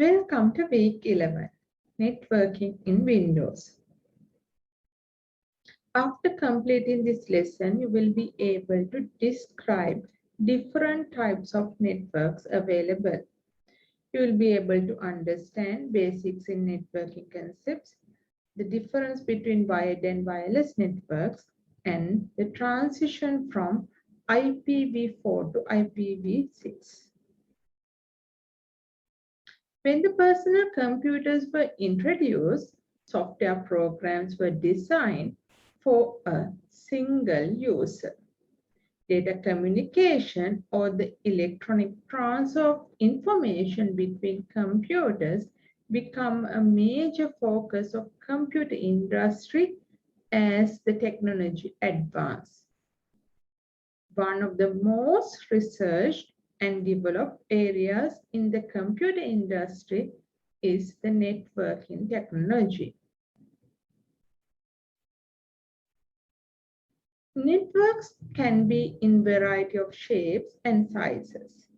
Welcome to week 11, Networking in Windows. After completing this lesson, you will be able to describe different types of networks available. You will be able to understand basics in networking concepts, the difference between wired and wireless networks, and the transition from IPv4 to IPv6. When the personal computers were introduced, software programs were designed for a single user. Data communication or the electronic transfer of information between computers become a major focus of computer industry as the technology advanced. One of the most researched and developed areas in the computer industry is the networking technology. Networks can be in variety of shapes and sizes.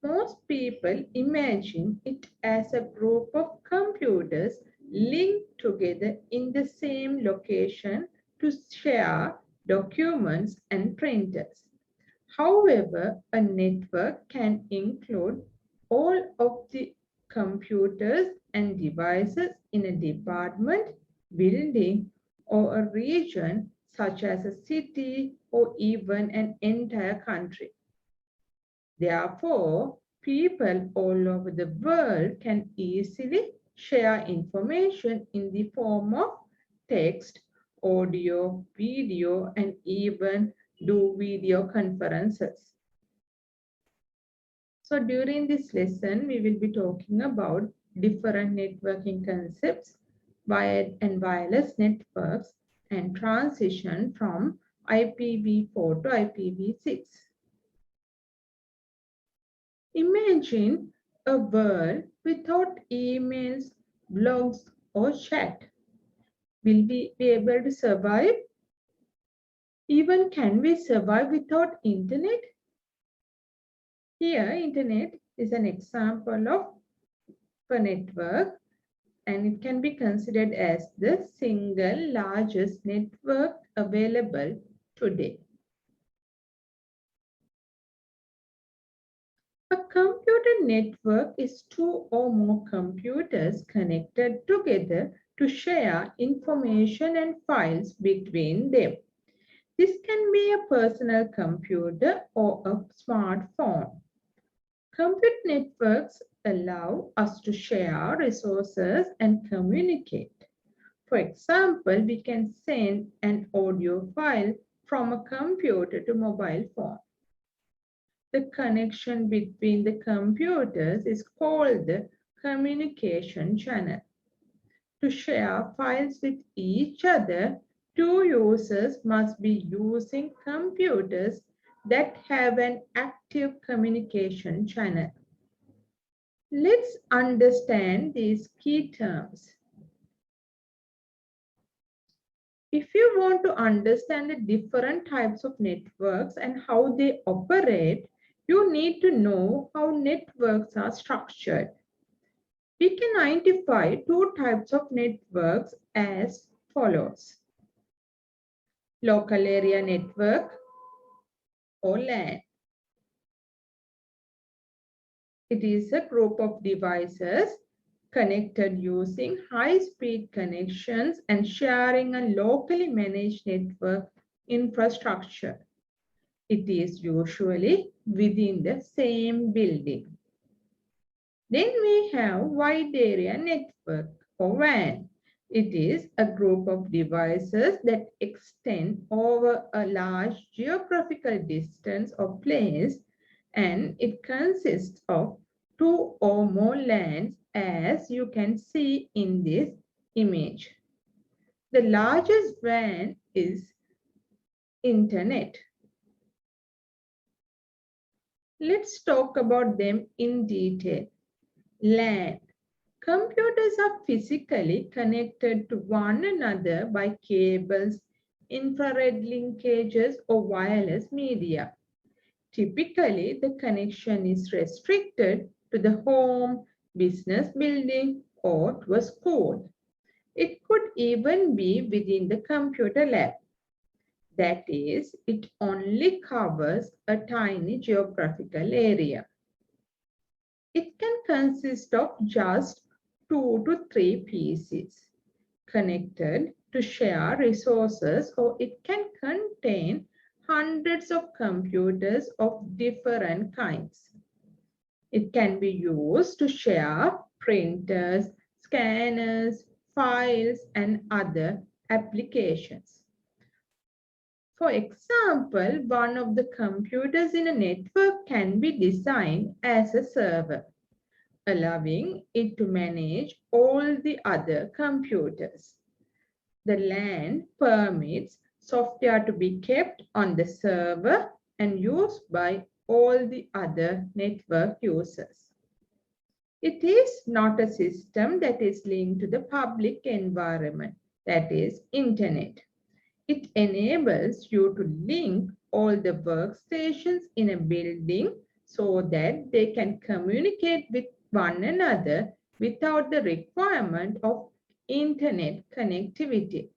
Most people imagine it as a group of computers linked together in the same location to share documents and printers. However, a network can include all of the computers and devices in a department, building, or a region such as a city or even an entire country. Therefore, people all over the world can easily share information in the form of text, audio, video, and even do video conferences. So during this lesson, we will be talking about different networking concepts, wired and wireless networks, and transition from IPv4 to IPv6. Imagine a world without emails, blogs, or chat. Will we be able to survive? Even can we survive without internet? Here, internet is an example of a network, and it can be considered as the single largest network available today. A computer network is two or more computers connected together to share information and files between them. This can be a personal computer or a smartphone. Computer networks allow us to share resources and communicate. For example, we can send an audio file from a computer to mobile phone. The connection between the computers is called the communication channel. To share files with each other, two users must be using computers that have an active communication channel. Let's understand these key terms. If you want to understand the different types of networks and how they operate, you need to know how networks are structured. We can identify two types of networks as follows. Local area network or LAN. It is a group of devices connected using high-speed connections and sharing a locally managed network infrastructure. It is usually within the same building. Then we have wide area network or WAN. It is a group of devices that extend over a large geographical distance or place, and it consists of two or more LANs, as you can see in this image. The largest WAN is Internet. Let's talk about them in detail. LAN. Computers are physically connected to one another by cables, infrared linkages, or wireless media. Typically, the connection is restricted to the home, business building, or to a school. It could even be within the computer lab. That is, it only covers a tiny geographical area. It can consist of just 2 to 3 PCs connected to share resources, or it can contain hundreds of computers of different kinds. It can be used to share printers, scanners, files, and other applications. For example, one of the computers in a network can be designed as a server, allowing it to manage all the other computers. The LAN permits software to be kept on the server and used by all the other network users. It is not a system that is linked to the public environment, that is, internet. It enables you to link all the workstations in a building so that they can communicate with one another without the requirement of internet connectivity.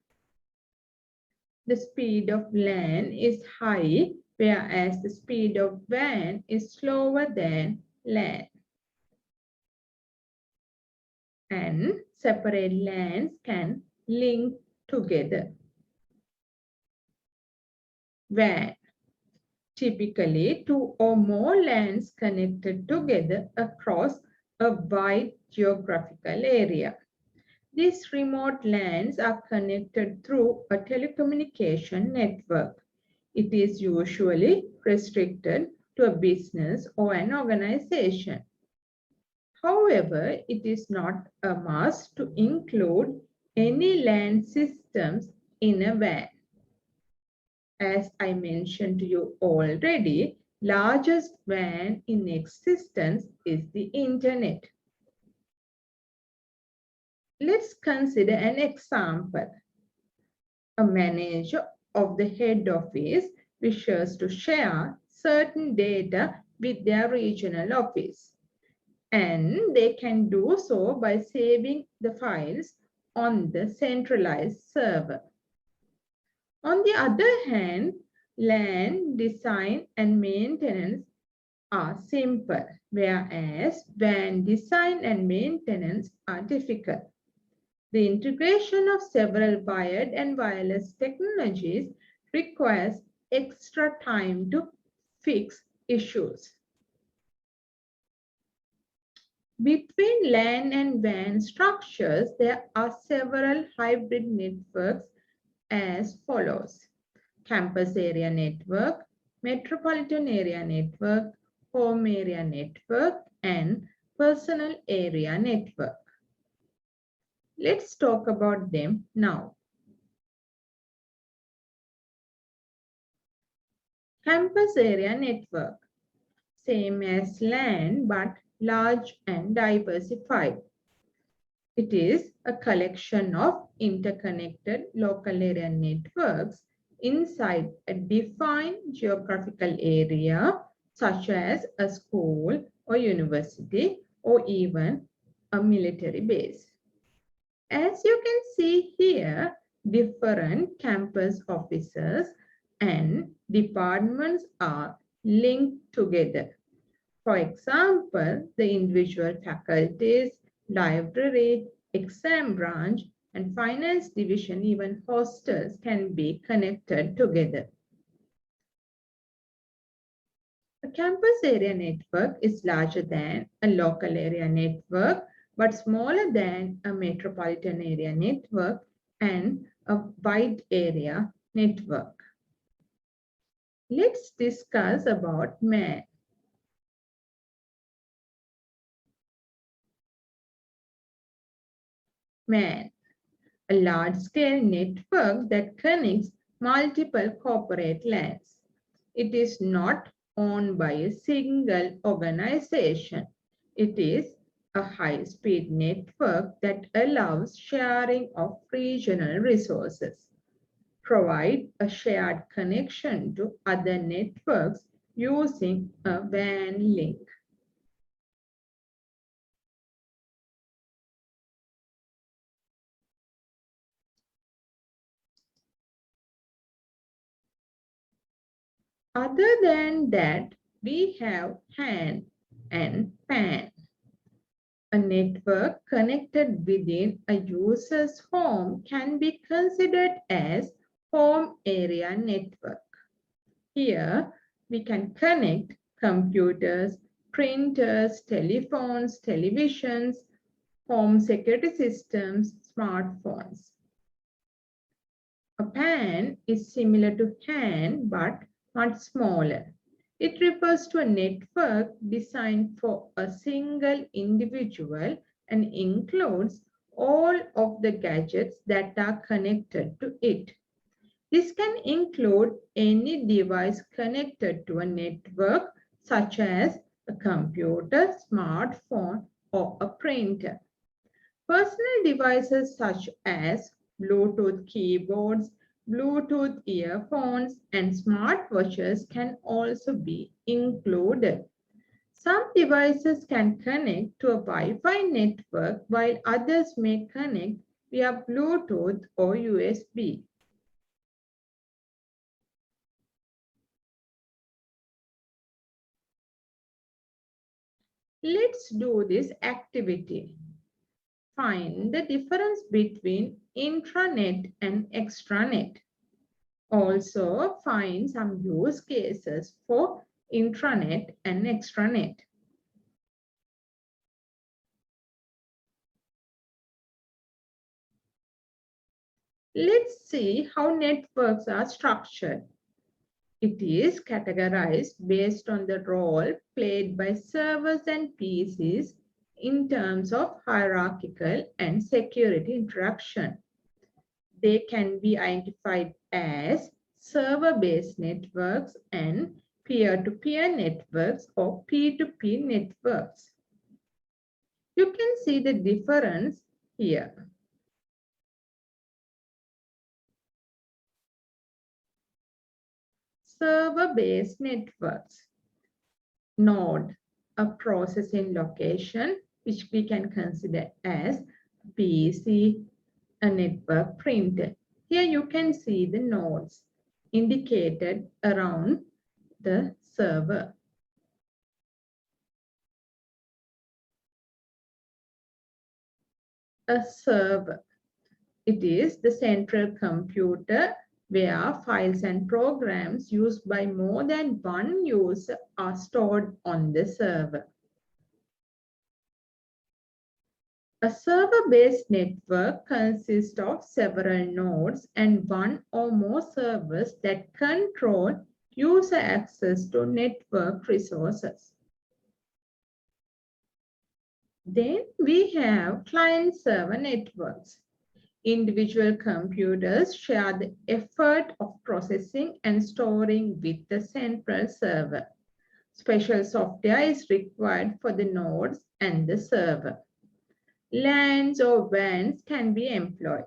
The speed of LAN is high, whereas the speed of WAN is slower than LAN. And separate LANs can link together. WAN. Typically, 2 or more LANs connected together across a wide geographical area. These remote LANs are connected through a telecommunication network. It is usually restricted to a business or an organization. However, it is not a must to include any LAN systems in a WAN. As I mentioned to you already, largest WAN in existence is the internet. Let's consider an example. A manager of the head office wishes to share certain data with their regional office, and they can do so by saving the files on the centralized server. On the other hand, LAN design and maintenance are simple, whereas WAN design and maintenance are difficult. The integration of several wired and wireless technologies requires extra time to fix issues. Between LAN and WAN structures, there are several hybrid networks as follows: campus area network, metropolitan area network, home area network, and personal area network. Let's talk about them now. Campus area network, same as LAN but large and diversified. It is a collection of interconnected local area networks inside a defined geographical area, such as a school or university or even a military base. As you can see here, different campus offices and departments are linked together. For example, the individual faculties, library, exam branch, and finance division, even hostels can be connected together. A campus area network is larger than a local area network, but smaller than a metropolitan area network and a wide area network. Let's discuss about MAN. MAN, a large-scale network that connects multiple corporate LANs. It is not owned by a single organization. It is a high-speed network that allows sharing of regional resources, provide a shared connection to other networks using a WAN link. Other than that, we have HAN and PAN. A network connected within a user's home can be considered as home area network. Here, we can connect computers, printers, telephones, televisions, home security systems, smartphones. A PAN is similar to HAN but much smaller. It refers to a network designed for a single individual and includes all of the gadgets that are connected to it. This can include any device connected to a network, such as a computer, smartphone, or a printer. Personal devices such as Bluetooth keyboards, Bluetooth earphones, and smartwatches can also be included. Some devices can connect to a Wi-Fi network while others may connect via Bluetooth or USB. Let's do this activity. Find the difference between intranet and extranet. Also, find some use cases for intranet and extranet. Let's see how networks are structured. It is categorized based on the role played by servers and PCs in terms of hierarchical and security interaction. They can be identified as server-based networks and peer-to-peer networks or P2P networks. You can see the difference here. Server-based networks. Node, a processing location, which we can consider as PC, a network printer. Here you can see the nodes indicated around the server. A server. It is the central computer where files and programs used by more than one user are stored on the server. A server-based network consists of several nodes and one or more servers that control user access to network resources. Then we have client-server networks. Individual computers share the effort of processing and storing with the central server. Special software is required for the nodes and the server. LANs or WANs can be employed.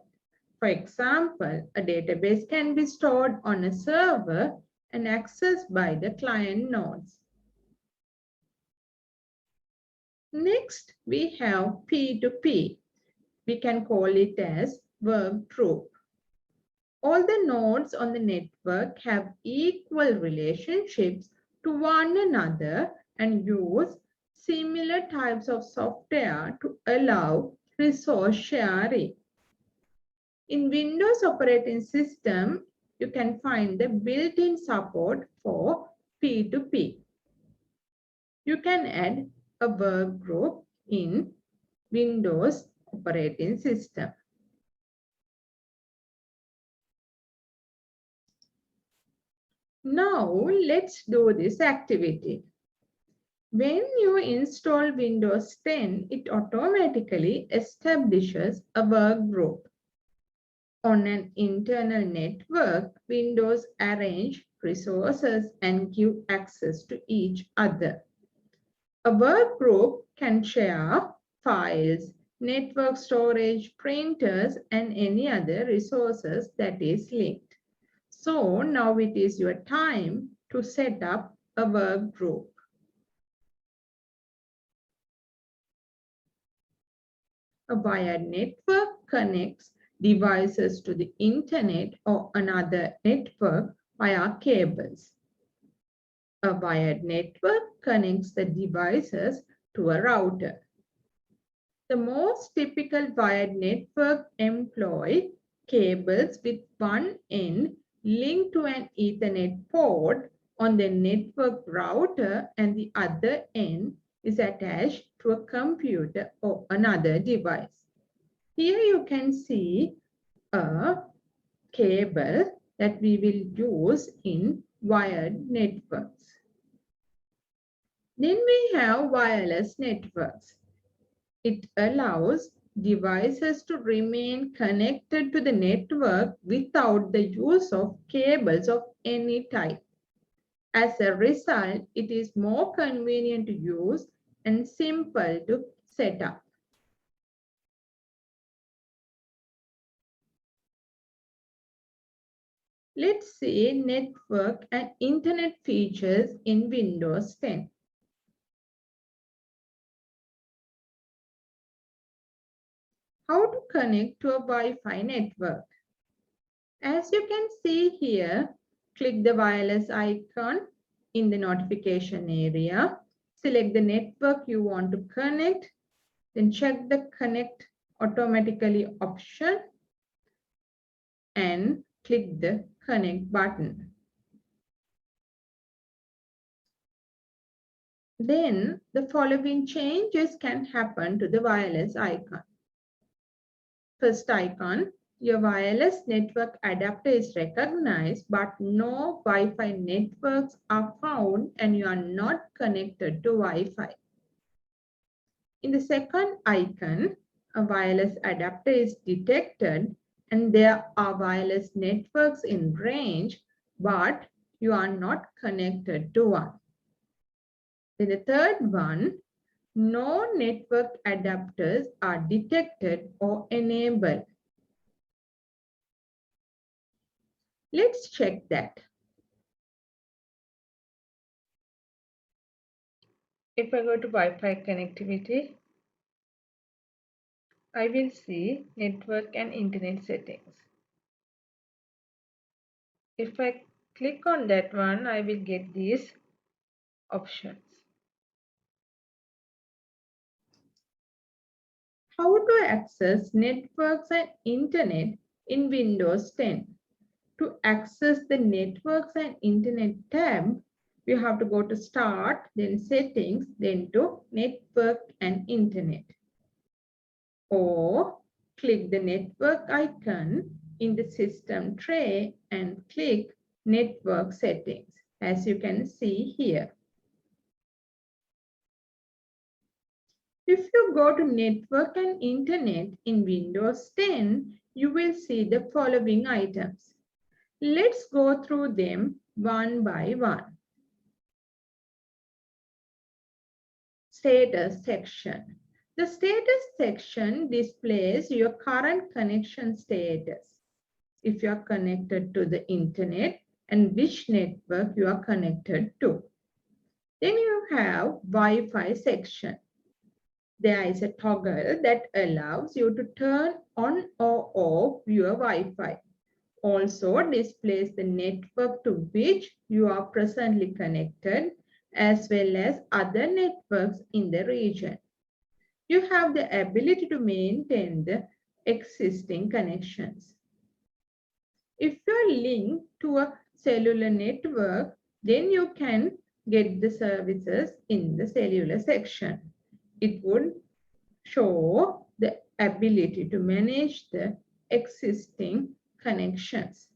For example, a database can be stored on a server and accessed by the client nodes. Next, we have P2P. We can call it as work group. All the nodes on the network have equal relationships to one another and use similar types of software to allow resource sharing. In Windows operating system, you can find the built-in support for P2P. You can add a work group in Windows operating system. Now, let's do this activity. When you install Windows 10, it automatically establishes a work group. On an internal network, Windows arrange resources and give access to each other. A work group can share files, network storage, printers, and any other resources that is linked. So now it is your time to set up a work group. A wired network connects devices to the internet or another network via cables. A wired network connects the devices to a router. The most typical wired network employ cables with one end linked to an Ethernet port on the network router and the other end is attached to a computer or another device. Here you can see a cable that we will use in wired networks. Then we have wireless networks. It allows devices to remain connected to the network without the use of cables of any type. As a result, it is more convenient to use and simple to set up. Let's see network and internet features in Windows 10. How to connect to a Wi-Fi network? As you can see here, click the wireless icon in the notification area. Select the network you want to connect. Then check the connect automatically option and click the connect button. Then the following changes can happen to the wireless icon. First icon, your wireless network adapter is recognized, but no Wi-Fi networks are found and you are not connected to Wi-Fi. In the second icon, a wireless adapter is detected and there are wireless networks in range, but you are not connected to one. Then the third one, no network adapters are detected or enabled. Let's check that. If I go to Wi-Fi connectivity, I will see network and internet settings. If I click on that one, I will get these options. How to access networks and internet in Windows 10? To access the networks and internet tab, you have to go to Start, then Settings, then to Network and Internet. Or click the network icon in the system tray and click Network Settings, as you can see here. If you go to Network and Internet in Windows 10, you will see the following items. Let's go through them one by one. Status section. The status section displays your current connection status. If you are connected to the internet and which network you are connected to. Then you have Wi-Fi section. There is a toggle that allows you to turn on or off your Wi-Fi. Also displays the network to which you are presently connected, as well as other networks in the region. You have the ability to maintain the existing connections. If you're linked to a cellular network, then you can get the services in the cellular section. It would show the ability to manage the existing connections.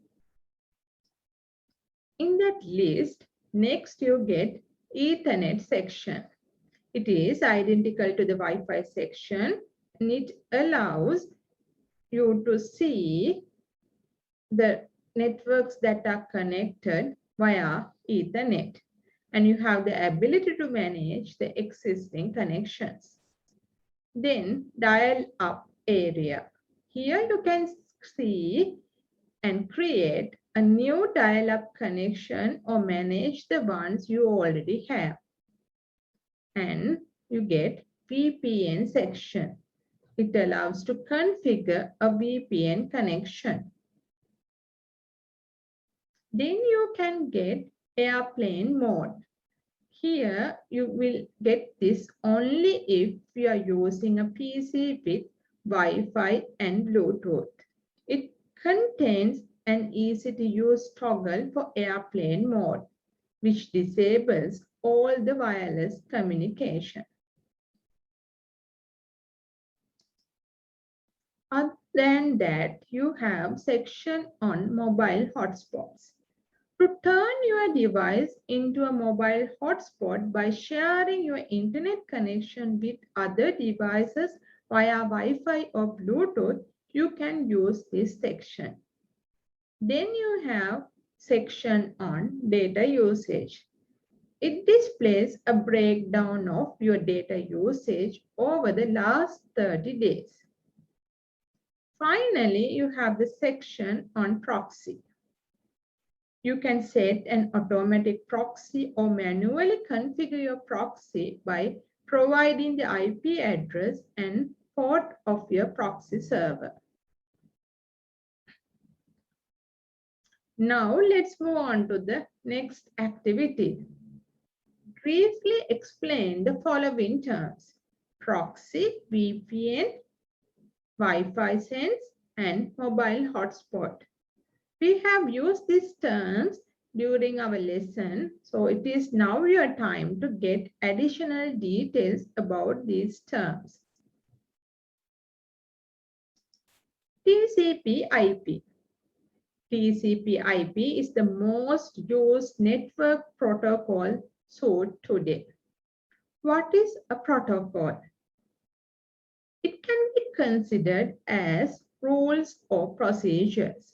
In that list, next you get Ethernet section. It is identical to the Wi-Fi section and it allows you to see the networks that are connected via Ethernet. And you have the ability to manage the existing connections. Then dial-up area. Here you can see and create a new dial-up connection or manage the ones you already have. And you get VPN section. It allows to configure a VPN connection. Then you can get airplane mode. Here, you will get this only if you are using a PC with Wi-Fi and Bluetooth. It contains an easy-to-use toggle for airplane mode, which disables all the wireless communication. Other than that, you have section on mobile hotspots. To turn your device into a mobile hotspot by sharing your internet connection with other devices via Wi-Fi or Bluetooth, you can use this section. Then you have section on data usage. It displays a breakdown of your data usage over the last 30 days. Finally, you have the section on proxy. You can set an automatic proxy or manually configure your proxy by providing the IP address and port of your proxy server. Now let's move on to the next activity. Briefly explain the following terms: proxy, VPN, Wi-Fi sense, and mobile hotspot. We have used these terms during our lesson, so it is now your time to get additional details about these terms. TCP/IP. TCP/IP is the most used network protocol suite today. What is a protocol? It can be considered as rules or procedures.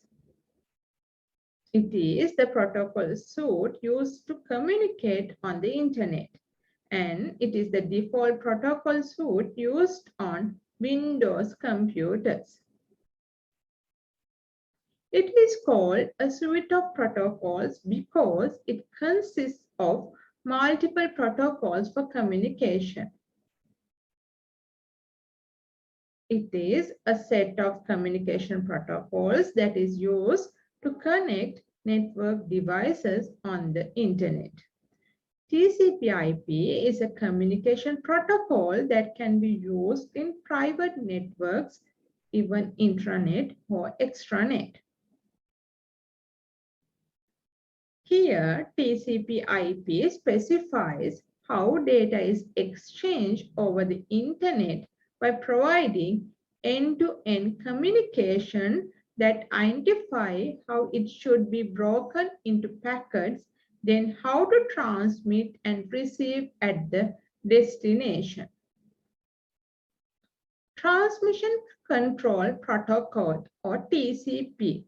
It is the protocol suite used to communicate on the internet, and it is the default protocol suite used on Windows computers. It is called a suite of protocols because it consists of multiple protocols for communication. It is a set of communication protocols that is used to connect network devices on the internet. TCP/IP is a communication protocol that can be used in private networks, even intranet or extranet. Here, TCP/IP specifies how data is exchanged over the internet by providing end-to-end communication that identify how it should be broken into packets, then how to transmit and receive at the destination. Transmission Control Protocol, or TCP.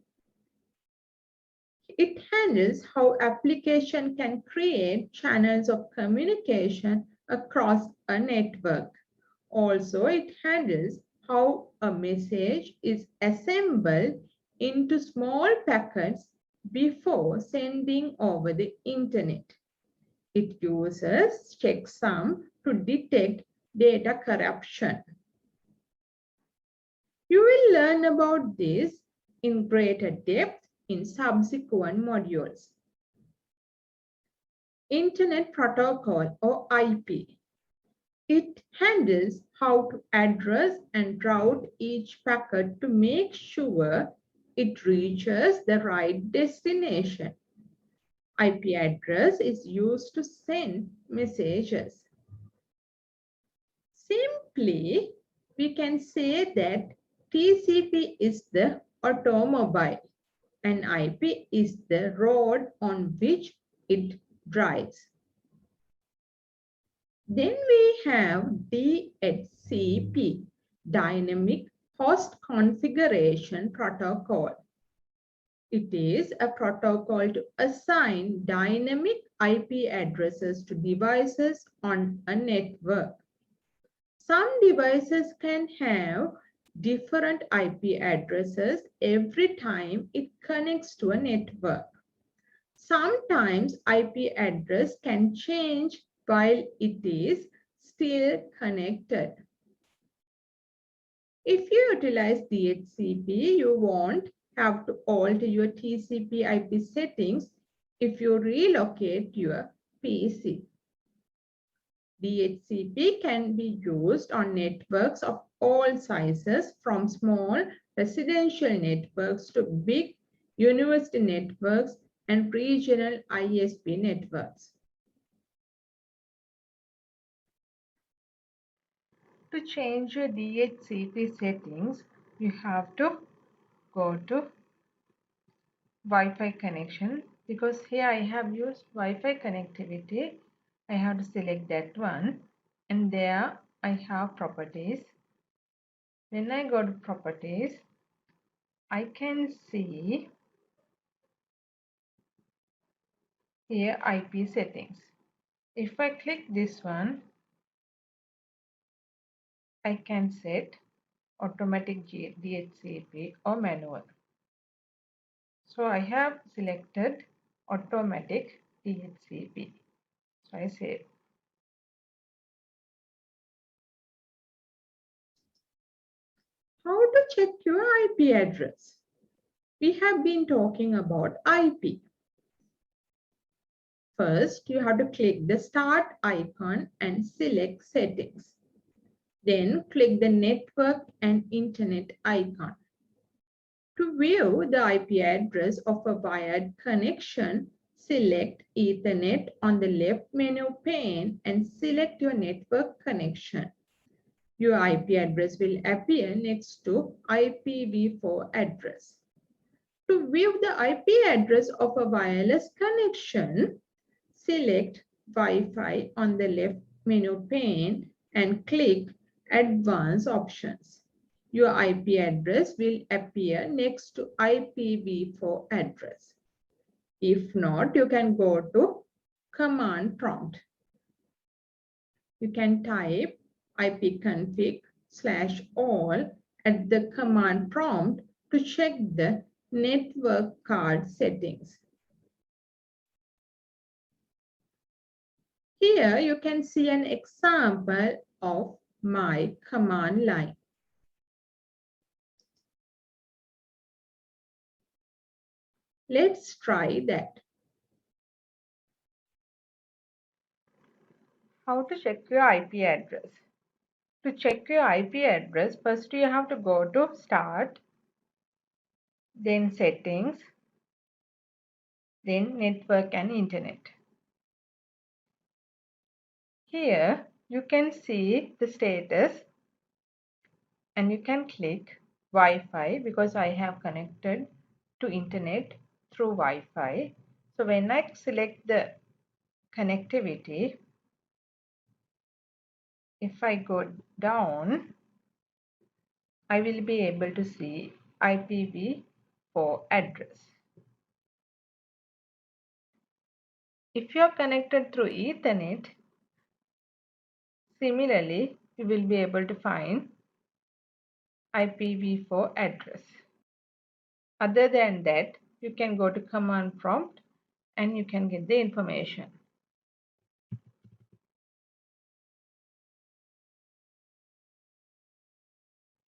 It handles how application can create channels of communication across a network. Also, it handles how a message is assembled into small packets before sending over the internet. It uses checksum to detect data corruption. You will learn about this in greater depth in subsequent modules. Internet Protocol, or IP. It handles how to address and route each packet to make sure it reaches the right destination. IP address is used to send messages. Simply, we can say that TCP is the automobile and IP is the road on which it drives. Then we have DHCP, Dynamic Host Configuration Protocol. It is a protocol to assign dynamic IP addresses to devices on a network. Some devices can have different IP addresses every time it connects to a network. Sometimes IP address can change while it is still connected. If you utilize DHCP, you won't have to alter your TCP/IP settings if you relocate your PC. DHCP can be used on networks of all sizes, from small residential networks to big university networks and regional ISP networks. To change your DHCP settings, you have to go to Wi-Fi connection. Because here I have used Wi-Fi connectivity, I have to select that one, and there I have properties. When I go to properties, I can see here IP settings. If I click this one, I can set automatic DHCP or manual. So I have selected automatic DHCP. So I save. How to check your IP address? We have been talking about IP. First, you have to click the start icon and select settings. Then click the network and internet icon. To view the IP address of a wired connection, select Ethernet on the left menu pane and select your network connection. Your IP address will appear next to IPv4 address. To view the IP address of a wireless connection, select Wi-Fi on the left menu pane and click Advanced Options. Your IP address will appear next to IPv4 address. If not, you can go to command prompt. You can type ipconfig/all at the command prompt to check the network card settings. Here you can see an example of my command line. Let's try that. How to check your IP address? To check your IP address, first you have to go to Start, then Settings, then Network and Internet. Here you can see the status and you can click Wi-Fi because I have connected to internet through Wi-Fi. So when I select the connectivity, if I go down, I will be able to see IPv4 address. If you are connected through Ethernet, similarly, you will be able to find IPv4 address. Other than that, you can go to command prompt and you can get the information.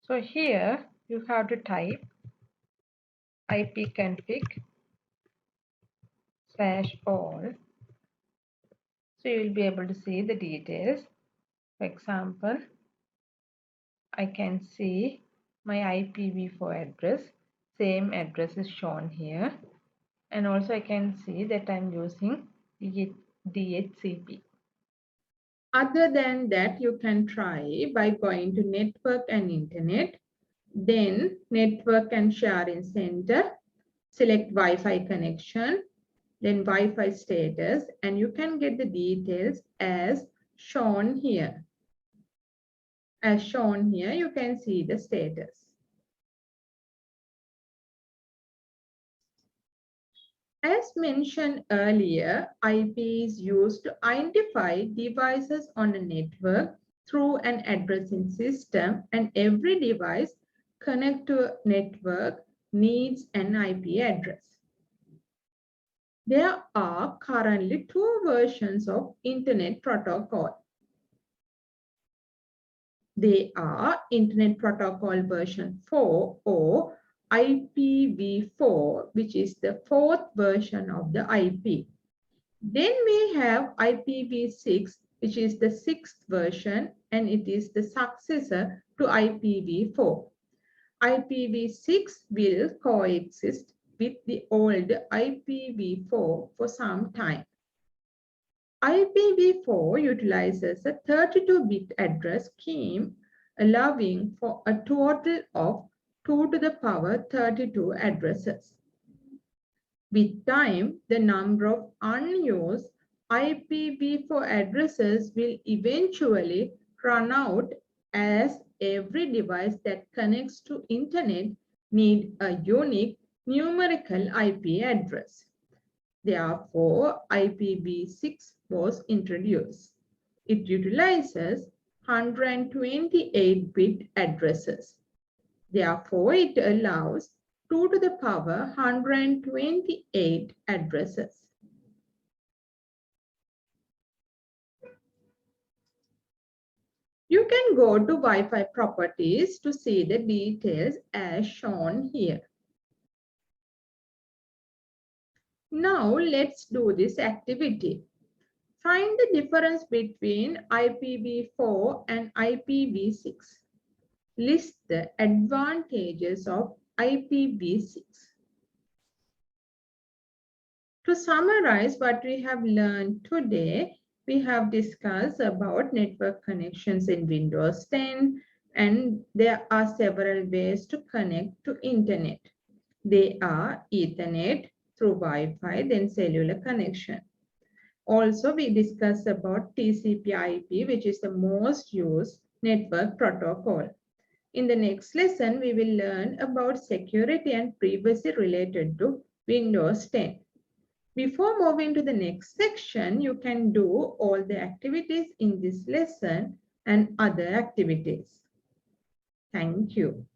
So here you have to type ipconfig/all. So you will be able to see the details. For example, I can see my IPv4 address. Same address is shown here. And also I can see that I'm using DHCP. Other than that, you can try by going to Network and Internet, then Network and Sharing Center, select Wi-Fi connection, then Wi-Fi status, and you can get the details as shown here. As shown here, you can see the status. As mentioned earlier, IP is used to identify devices on a network through an addressing system, and every device connected to a network needs an IP address. There are currently two versions of Internet Protocol. They are Internet Protocol version 4 or IPv4, which is the fourth version of the IP. Then we have IPv6 which is the 6th version, and it is the successor to IPv4. IPv6 will coexist with the old IPv4 for some time. IPv4 utilizes a 32-bit address scheme, allowing for a total of 2 to the power 32 addresses. With time, the number of unused IPv4 addresses will eventually run out, as every device that connects to internet needs a unique numerical IP address. Therefore, IPv6 was introduced. It utilizes 128-bit addresses. Therefore, it allows 2 to the power 128 addresses. You can go to Wi-Fi properties to see the details as shown here. Now let's do this activity. Find the difference between IPv4 and IPv6. List the advantages of IPv6. To summarize what we have learned today, we have discussed about network connections in Windows 10, and there are several ways to connect to internet. They are Ethernet, through Wi-Fi, then cellular connection. Also, we discussed about TCP/IP, which is the most used network protocol. In the next lesson, we will learn about security and privacy related to Windows 10. Before moving to the next section, you can do all the activities in this lesson and other activities. Thank you.